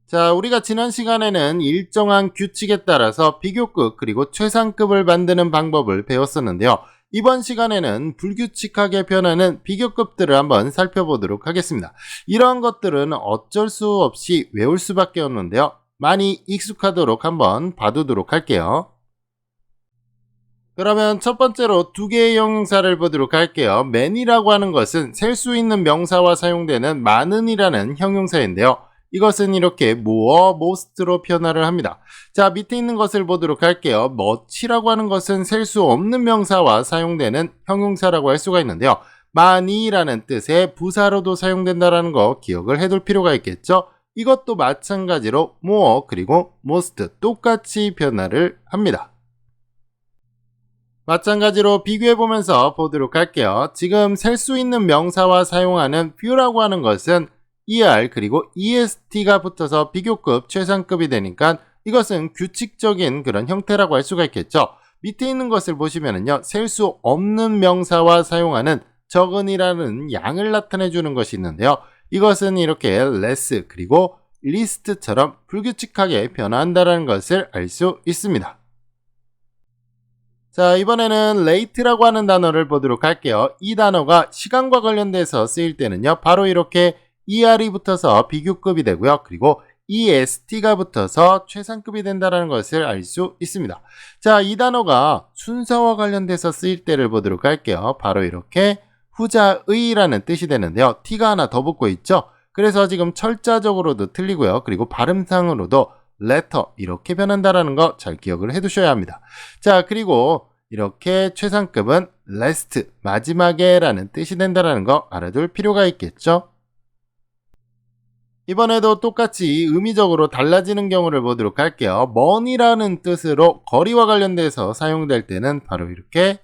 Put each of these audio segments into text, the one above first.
자, 우리가 지난 시간에는 일정한 규칙에 따라서 비교급 그리고 최상급을 만드는 방법을 배웠었는데요. 이번 시간에는 불규칙하게 변하는 비교급들을 한번 살펴보도록 하겠습니다. 이러한 것들은 어쩔 수 없이 외울 수밖에 없는데요. 많이 익숙하도록 한번 봐두도록 할게요. 그러면 첫 번째로 두 개의 형용사를 보도록 할게요. many라고 하는 것은 셀 수 있는 명사와 사용되는 많은이라는 형용사인데요. 이것은 이렇게 more, most로 변화를 합니다. 자, 밑에 있는 것을 보도록 할게요. much라고 하는 것은 셀 수 없는 명사와 사용되는 형용사라고 할 수가 있는데요. 많이라는 뜻의 부사로도 사용된다는 거 기억을 해둘 필요가 있겠죠. 이것도 마찬가지로 more 그리고 most 똑같이 변화를 합니다. 마찬가지로 비교해보면서 보도록 할게요. 지금 셀 수 있는 명사와 사용하는 few라고 하는 것은 er 그리고 est가 붙어서 비교급 최상급이 되니까 이것은 규칙적인 그런 형태라고 할 수가 있겠죠. 밑에 있는 것을 보시면은요, 셀 수 없는 명사와 사용하는 적은이라는 양을 나타내 주는 것이 있는데요. 이것은 이렇게 less 그리고 least처럼 불규칙하게 변화한다는 것을 알 수 있습니다. 자, 이번에는 late라고 하는 단어를 보도록 할게요. 이 단어가 시간과 관련돼서 쓰일 때는요, 바로 이렇게 er이 붙어서 비교급이 되고요. 그리고 est가 붙어서 최상급이 된다는 것을 알 수 있습니다. 자, 이 단어가 순서와 관련돼서 쓰일 때를 보도록 할게요. 바로 이렇게 후자의라는 뜻이 되는데요. t가 하나 더 붙고 있죠. 그래서 지금 철자적으로도 틀리고요. 그리고 발음상으로도 letter 이렇게 변한다는 거 잘 기억을 해 두셔야 합니다. 자, 그리고 이렇게 최상급은 last 마지막에 라는 뜻이 된다는 거 알아둘 필요가 있겠죠. 이번에도 똑같이 의미적으로 달라지는 경우를 보도록 할게요. 먼이라는 뜻으로 거리와 관련돼서 사용될 때는 바로 이렇게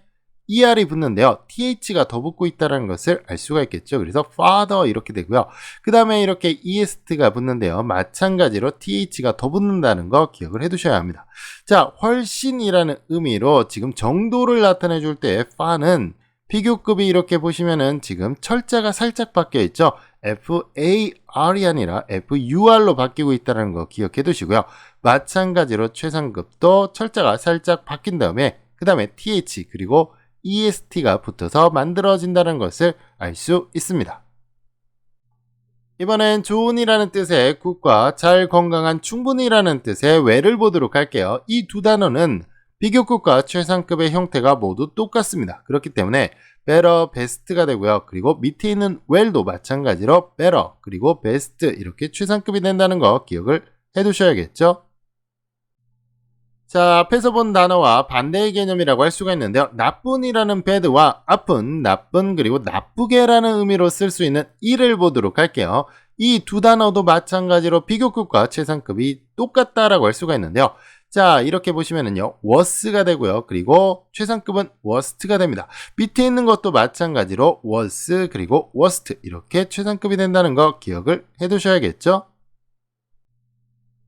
er이 붙는데요. th가 더 붙고 있다는 것을 알 수가 있겠죠. 그래서 farther 이렇게 되고요. 그 다음에 이렇게 est가 붙는데요. 마찬가지로 th가 더 붙는다는 거 기억을 해 두셔야 합니다. 자, 훨씬이라는 의미로 지금 정도를 나타내 줄 때 far는 비교급이 이렇게 보시면은 지금 철자가 살짝 바뀌어 있죠. FAR이 아니라 FUR로 바뀌고 있다는 거 기억해 두시고요. 마찬가지로 최상급도 철자가 살짝 바뀐 다음에 그 다음에 TH 그리고 EST가 붙어서 만들어진다는 것을 알 수 있습니다. 이번엔 좋은이라는 뜻의 굿과 잘 건강한 충분히라는 뜻의 well을 보도록 할게요. 이 두 단어는 비교급과 최상급의 형태가 모두 똑같습니다. 그렇기 때문에 better, best가 되고요. 그리고 밑에 있는 well도 마찬가지로 better, 그리고 best 이렇게 최상급이 된다는 거 기억을 해 두셔야겠죠. 자, 앞에서 본 단어와 반대의 개념이라고 할 수가 있는데요. 나쁜이라는 bad와 아픈, 나쁜, 그리고 나쁘게라는 의미로 쓸 수 있는 이를 보도록 할게요. 이 두 단어도 마찬가지로 비교급과 최상급이 똑같다라고 할 수가 있는데요. 자, 이렇게 보시면은요, worse가 되고요. 그리고 최상급은 worst가 됩니다. 밑에 있는 것도 마찬가지로 worse, 그리고 worst 이렇게 최상급이 된다는 거 기억을 해 두셔야겠죠.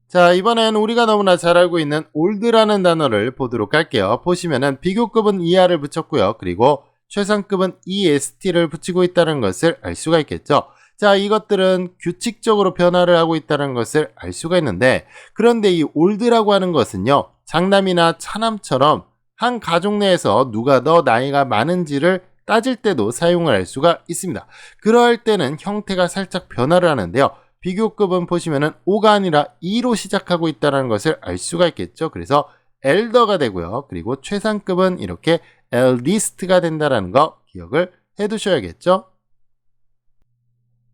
자, 이번엔 우리가 너무나 잘 알고 있는 old라는 단어를 보도록 할게요. 보시면은 비교급은 er를 붙였고요. 그리고 최상급은 est를 붙이고 있다는 것을 알 수가 있겠죠. 자, 이것들은 규칙적으로 변화를 하고 있다는 것을 알 수가 있는데, 그런데 이 old라고 하는 것은요, 장남이나 차남처럼 한 가족 내에서 누가 더 나이가 많은지를 따질 때도 사용을 할 수가 있습니다. 그럴 때는 형태가 살짝 변화를 하는데요. 비교급은 보시면은 5가 아니라 2로 시작하고 있다는 것을 알 수가 있겠죠. 그래서 elder가 되고요. 그리고 최상급은 이렇게 eldest가 된다는 거 기억을 해 두셔야겠죠.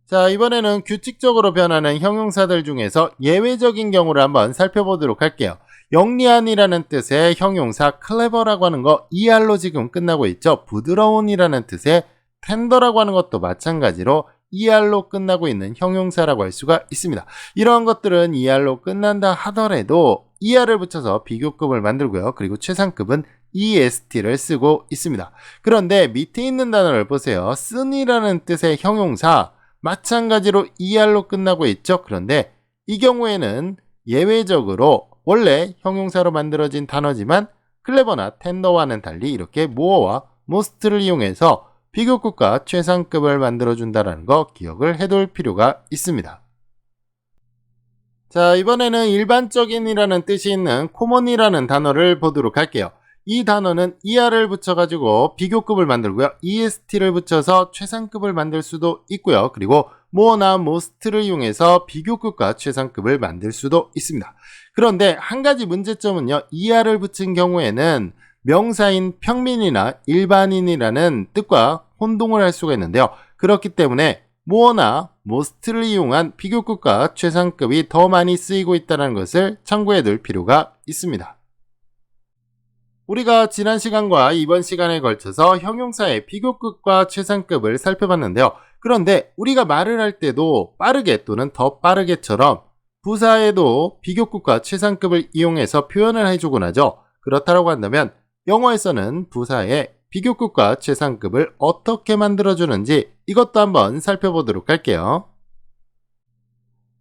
자, 이번에는 규칙적으로 변하는 형용사들 중에서 예외적인 경우를 한번 살펴보도록 할게요. 영리한이라는 뜻의 형용사 clever라고 하는 거 er로 지금 끝나고 있죠. 부드러운이라는 뜻의 tender라고 하는 것도 마찬가지로 er로 끝나고 있는 형용사라고 할 수가 있습니다. 이러한 것들은 er로 끝난다 하더라도 er을 붙여서 비교급을 만들고요. 그리고 최상급은 est를 쓰고 있습니다. 그런데 밑에 있는 단어를 보세요. 쓴이라는 뜻의 형용사 마찬가지로 er로 끝나고 있죠. 그런데 이 경우에는 예외적으로 원래 형용사로 만들어진 단어지만 클레버나 텐더와는 달리 이렇게 more와 most를 이용해서 비교급과 최상급을 만들어준다는 거 기억을 해둘 필요가 있습니다. 자, 이번에는 일반적인이라는 뜻이 있는 common이라는 단어를 보도록 할게요. 이 단어는 ER을 붙여가지고 비교급을 만들고요. EST를 붙여서 최상급을 만들 수도 있고요. 그리고 more나 most를 이용해서 비교급과 최상급을 만들 수도 있습니다. 그런데 한 가지 문제점은요. ER을 붙인 경우에는 명사인 평민이나 일반인이라는 뜻과 혼동을 할 수가 있는데요. 그렇기 때문에 more나 most를 이용한 비교급과 최상급이 더 많이 쓰이고 있다는 것을 참고해 둘 필요가 있습니다. 우리가 지난 시간과 이번 시간에 걸쳐서 형용사의 비교급과 최상급을 살펴봤는데요. 그런데 우리가 말을 할 때도 빠르게 또는 더 빠르게처럼 부사에도 비교급과 최상급을 이용해서 표현을 해주곤 하죠. 그렇다고 한다면 영어에서는 부사에 비교급과 최상급을 어떻게 만들어주는지 이것도 한번 살펴보도록 할게요.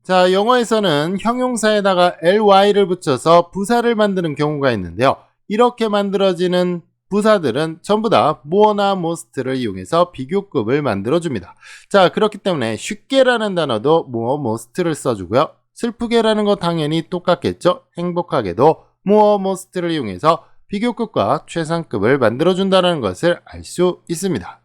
자, 영어에서는 형용사에다가 ly를 붙여서 부사를 만드는 경우가 있는데요. 이렇게 만들어지는 부사들은 전부 다 more나 most를 이용해서 비교급을 만들어줍니다. 자, 그렇기 때문에 쉽게라는 단어도 more, most를 써주고요. 슬프게라는 거 당연히 똑같겠죠. 행복하게도 more, most를 이용해서 비교급과 최상급을 만들어준다는 것을 알 수 있습니다.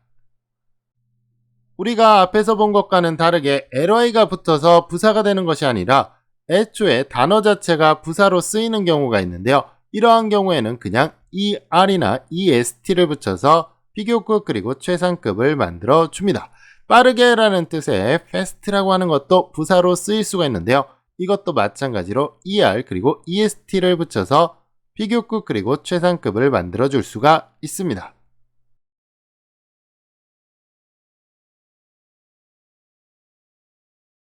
우리가 앞에서 본 것과는 다르게 ly가 붙어서 부사가 되는 것이 아니라 애초에 단어 자체가 부사로 쓰이는 경우가 있는데요. 이러한 경우에는 그냥 er이나 est를 붙여서 비교급 그리고 최상급을 만들어 줍니다. 빠르게라는 뜻의 fast라고 하는 것도 부사로 쓰일 수가 있는데요. 이것도 마찬가지로 er 그리고 est를 붙여서 비교급 그리고 최상급을 만들어 줄 수가 있습니다.